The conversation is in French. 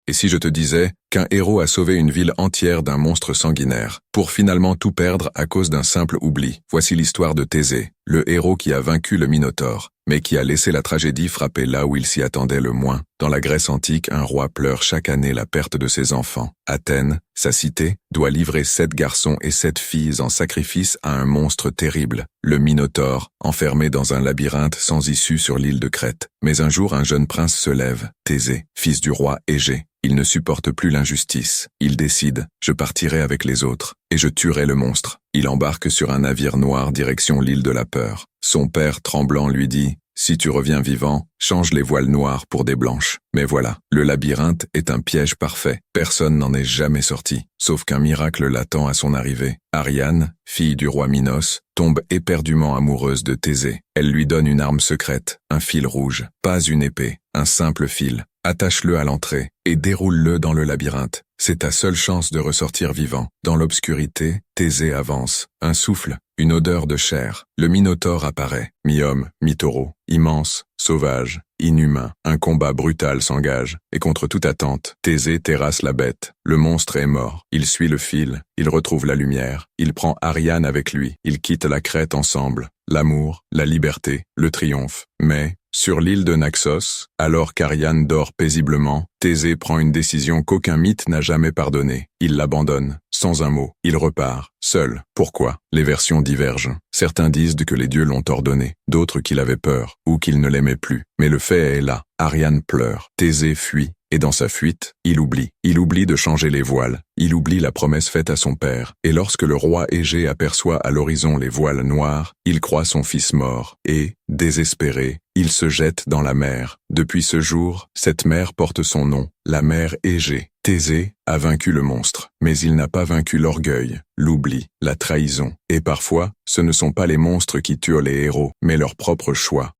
Et si je te disais qu'un héros a sauvé une ville entière d'un monstre sanguinaire, pour finalement tout perdre à cause d'un simple oubli? Voici l'histoire de Thésée, le héros qui a vaincu le Minotaure, mais qui a laissé la tragédie frapper là où il s'y attendait le moins. Dans la Grèce antique, un roi pleure chaque année la perte de ses enfants. Athènes, sa cité, doit livrer 7 garçons et 7 filles en sacrifice à un monstre terrible, le Minotaure, enfermé dans un labyrinthe sans issue sur l'île de Crète. Mais un jour, un jeune prince se lève, Thésée, fils du roi Égée. Il ne supporte plus l'injustice. Il décide, je partirai avec les autres, et je tuerai le monstre. Il embarque sur un navire noir direction l'île de la peur. Son père, tremblant, lui dit, si tu reviens vivant, change les voiles noires pour des blanches. Mais voilà, le labyrinthe est un piège parfait. Personne n'en est jamais sorti, sauf qu'un miracle l'attend à son arrivée. Ariane, fille du roi Minos, tombe éperdument amoureuse de Thésée. Elle lui donne une arme secrète, un fil rouge, pas une épée, un simple fil. Attache-le à l'entrée et déroule-le dans le labyrinthe. C'est ta seule chance de ressortir vivant. Dans l'obscurité, Thésée avance. Un souffle, une odeur de chair. Le Minotaure apparaît, mi-homme, mi-taureau, immense, sauvage, inhumain. Un combat brutal s'engage, et contre toute attente, Thésée terrasse la bête. Le monstre est mort. Il suit le fil, il retrouve la lumière, il prend Ariane avec lui, ils quittent la Crète ensemble. L'amour, la liberté, le triomphe. Mais, sur l'île de Naxos, alors qu'Ariane dort paisiblement, Thésée prend une décision qu'aucun mythe n'a jamais pardonnée. Il l'abandonne, sans un mot. Il repart, seul. Pourquoi? Les versions divergent. Certains disent que les dieux l'ont ordonné, d'autres qu'il avait peur, ou qu'il ne l'aimait plus. Mais le fait est là. Ariane pleure. Thésée fuit. Et dans sa fuite, il oublie. Il oublie de changer les voiles. Il oublie la promesse faite à son père. Et lorsque le roi Égée aperçoit à l'horizon les voiles noires, il croit son fils mort. Et, désespéré, il se jette dans la mer. Depuis ce jour, cette mer porte son nom, la mer Égée. Thésée a vaincu le monstre, mais il n'a pas vaincu l'orgueil, l'oubli, la trahison. Et parfois, ce ne sont pas les monstres qui tuent les héros, mais leur propre choix.